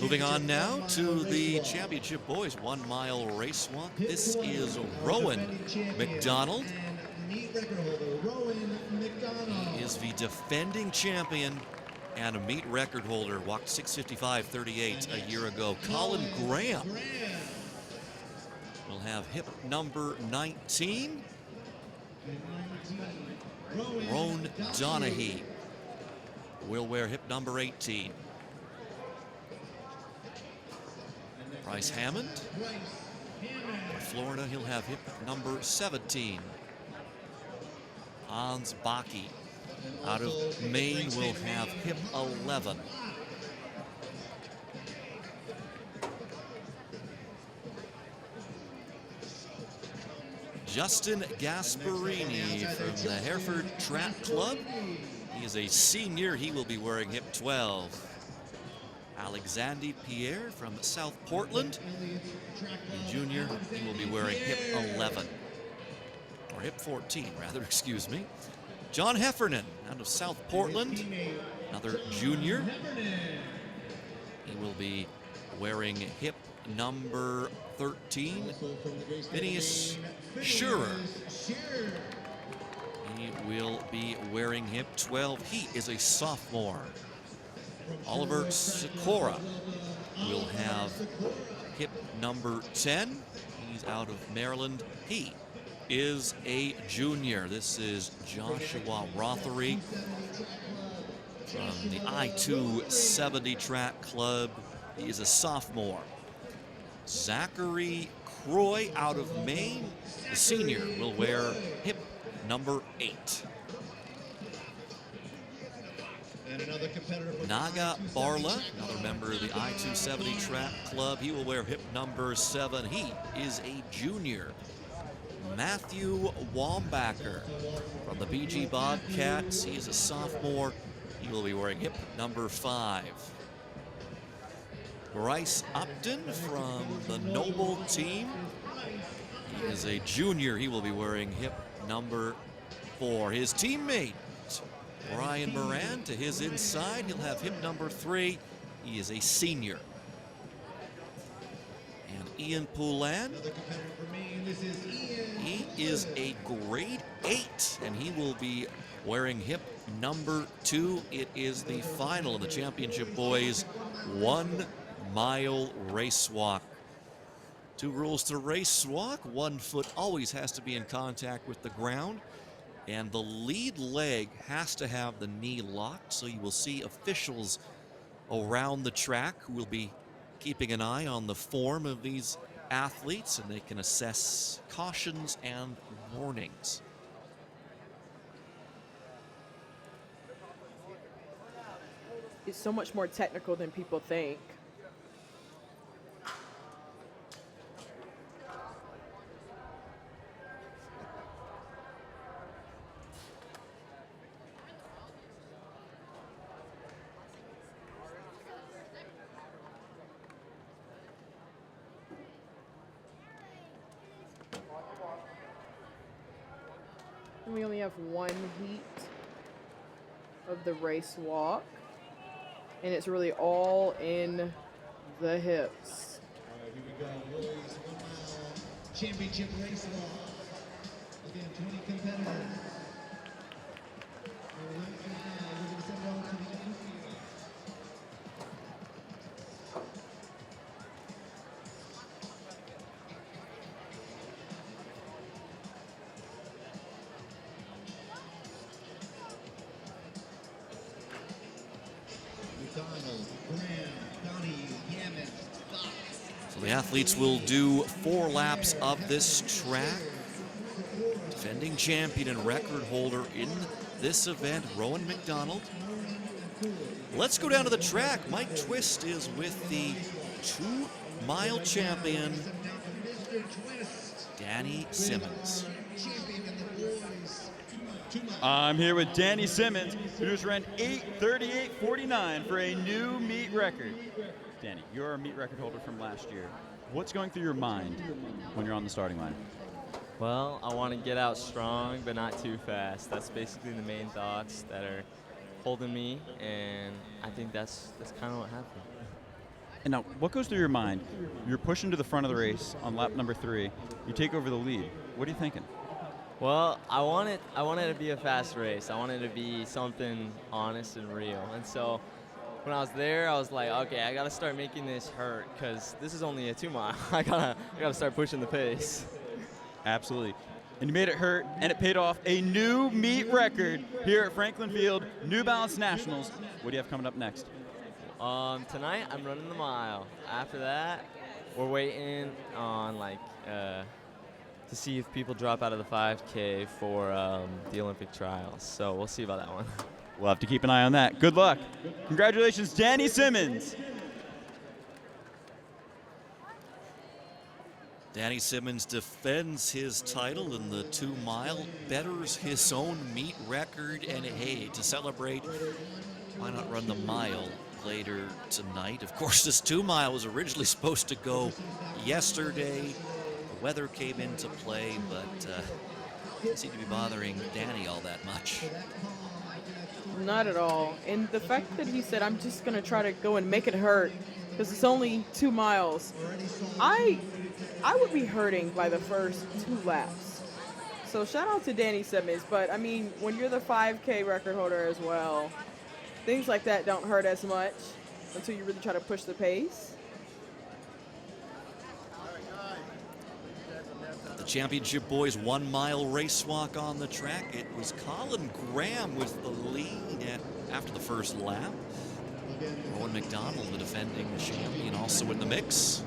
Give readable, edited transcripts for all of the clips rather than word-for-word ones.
Moving on now to the championship boys 1 mile race walk. This is Rowan McDonald. He is the defending champion and a meet record holder. Walked 6:55:38 a year ago. Colin Graham will have hip number 19. Roan Donahue will wear hip number 18. Bryce Hammond, for Florida, he'll have hip number 17. Hans Baki, out of Maine, will have hip 11. Justin Gasparini from the Hereford Track Club. He is a senior. He will be wearing hip 12. Alexander Pierre from South Portland, a junior. He will be wearing hip 11. Or hip 14, rather, excuse me. John Heffernan out of South Portland, another junior. He will be wearing hip number 13. Phineas Schurer. He will be wearing hip 12. He is a sophomore. Oliver Sikora will have hip number 10. He's out of Maryland. He is a junior. This is Joshua Rothery from the I-270 Track Club. He is a sophomore. Zachary Croy out of Maine, the senior, will wear hip number 8. Naga Barla, another member of the I-270 Track Club, he will wear hip number 7. He is a junior. Matthew Wambacher from the BG Bobcats, he is a sophomore. He will be wearing hip number 5. Bryce Upton from the Noble team, he is a junior. He will be wearing hip number 4. His teammate Brian Moran to his inside, he'll have hip number 3. He is a senior. And Ian Poulin, he is a grade 8, and he will be wearing hip number 2. It is the final of the championship boys 1 mile race walk. 2 rules to race walk. 1 foot always has to be in contact with the ground, and the lead leg has to have the knee locked, so you will see officials around the track who will be keeping an eye on the form of these athletes, and they can assess cautions and warnings. It's so much more technical than people think. We only have 1 heat of the race walk, and it's really all in the hips. All right, here we go. Boys 1 mile championship race walk. Again, 20 competitors. So the athletes will do 4 laps of this track. Defending champion and record holder in this event, Rowan McDonald. Let's go down to the track. Mike Twist is with the 2 mile champion, Danny Simmons. I'm here with Danny Simmons, who just ran 8:38:49 for a new meet record. Danny, you're a meet record holder from last year. What's going through your mind when you're on the starting line? Well, I want to get out strong, but not too fast. That's basically the main thoughts that are holding me, and I think that's kind of what happened. And now, what goes through your mind? You're pushing to the front of the race on lap number 3. You take over the lead. What are you thinking? Well, I want it to be a fast race. I want it to be something honest and real. And so when I was there, I was like, okay, I got to start making this hurt because this is only a 2 mile. I gotta start pushing the pace. Absolutely. And you made it hurt, and it paid off. A new meet record here at Franklin Field, New Balance Nationals. What do you have coming up next? Tonight, I'm running the mile. After that, we're waiting on to see if people drop out of the 5K for the Olympic trials. So we'll see about that one. We'll have to keep an eye on that. Good luck. Congratulations, Danny Simmons. Danny Simmons defends his title in the 2 mile, betters his own meet record, and hey, to celebrate, why not run the mile later tonight? Of course, this 2 mile was originally supposed to go yesterday. The weather came into play, but didn't seem to be bothering Danny all that much. Not at all. And the fact that he said, I'm just going to try to go and make it hurt because it's only 2 miles. I would be hurting by the first 2 laps. So shout out to Danny Simmons. But, I mean, when you're the 5K record holder as well, things like that don't hurt as much until you really try to push the pace. The Championship Boys 1 mile race walk on the track. It was Colin Graham with the lead after the first lap. Rowan McDonald, the defending champion, also in the mix.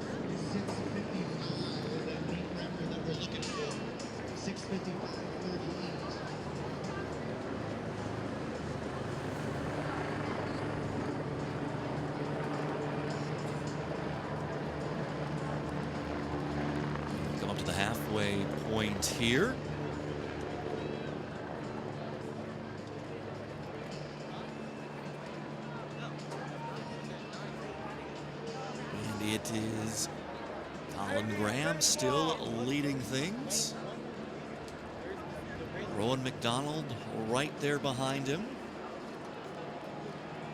6:55.38. Come up to the halfway point here. And it is Colin Graham still leading things. Rowan McDonald right there behind him.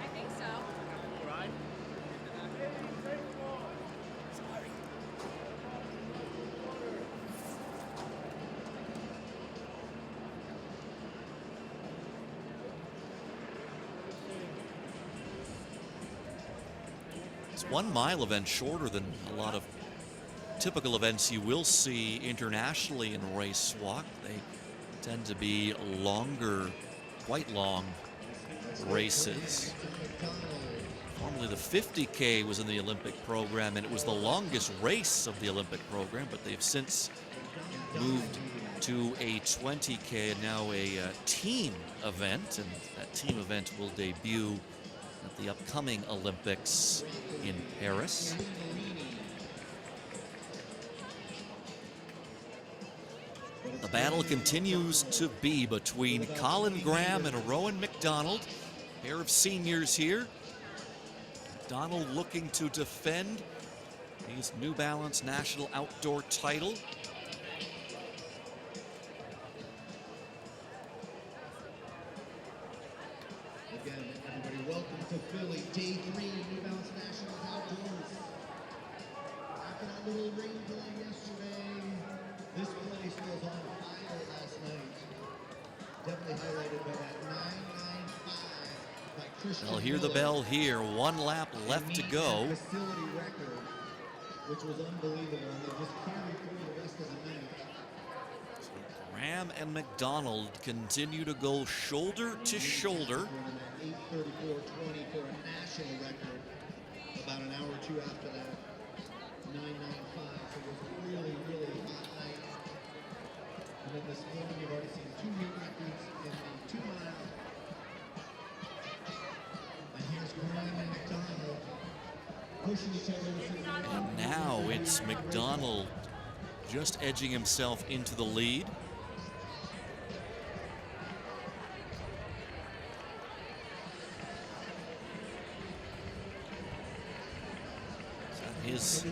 I think so. It's 1 mile event, shorter than a lot of typical events you will see internationally in race walk. They tend to be longer, quite long races. Formerly the 50K was in the Olympic program, and it was the longest race of the Olympic program, but they've since moved to a 20K and now a team event, and that team event will debut at the upcoming Olympics in Paris. The battle continues to be between Colin Graham and Rowan McDonald, pair of seniors here. McDonald looking to defend his New Balance National Outdoor title. Again, everybody, welcome to Philly, day 3 of New Balance National Outdoors. After that little rain delay yesterday, this place was on fire last night. Definitely highlighted by that 995 by Christian. They'll hear the Miller. bell here. 1 lap left to go. Facility record, which was unbelievable, and they just carried through the rest of the night. Graham and McDonald continue to go shoulder to shoulder. 8:34.20 for a national record. About an hour or two after that, 995. So it was a really, really hot night. And then this morning, you've already seen 2 meet records in the 2 mile. And here's Graham and McDonald pushing each other. And now it's McDonald just edging himself into the lead. His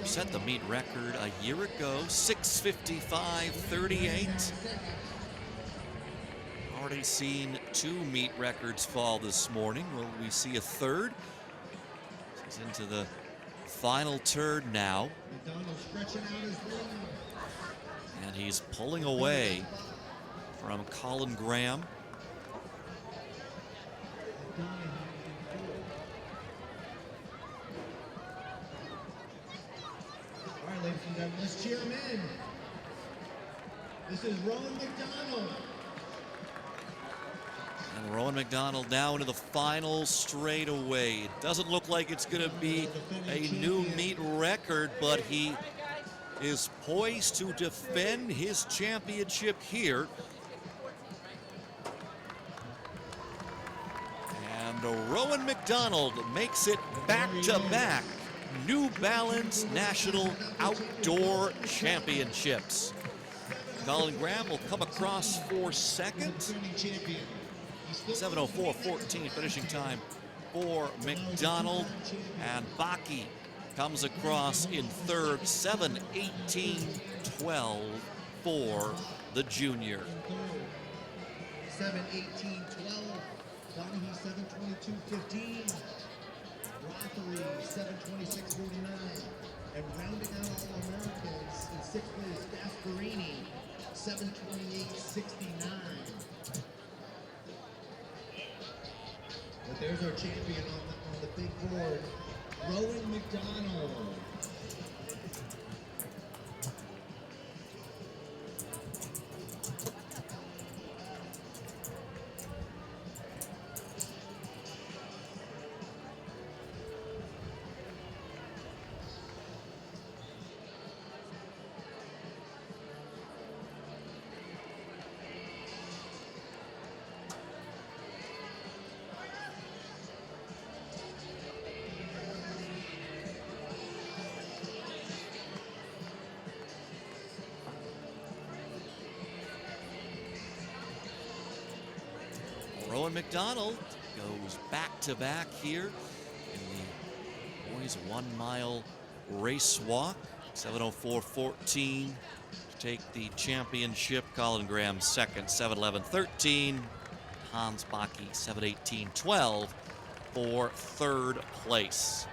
set the meet record a year ago, 6:55.38. Our already seen 2 meet records fall this morning. Will we see a third? He's into the final turn now. McDonald stretching out his lead. And he's pulling away from Colin Graham. All right, ladies and gentlemen, let's cheer him in. This is Rowan McDonald. And Rowan McDonald now into the final straightaway. It doesn't look like it's going to be a new meet record, but he is poised to defend his championship here. And Rowan McDonald makes it back-to-back New Balance National Outdoor Championships. Colin Graham will come across for second. 7:04.14 finishing time for McDonald. And Baki comes across in third, 7:18.12 for the junior. 7:18.12. Donahue 7:22.15. Rothery 7:26.49. And rounding out all Americans in sixth place, Gasparini 7:28.69. But there's our champion on the big board, Rowan McDonald. Rowan McDonald goes back-to-back here in the boys 1 mile race walk. 7:04.14 to take the championship. Colin Graham second, 7:11.13. Hans Baki 7:18.12 for third place.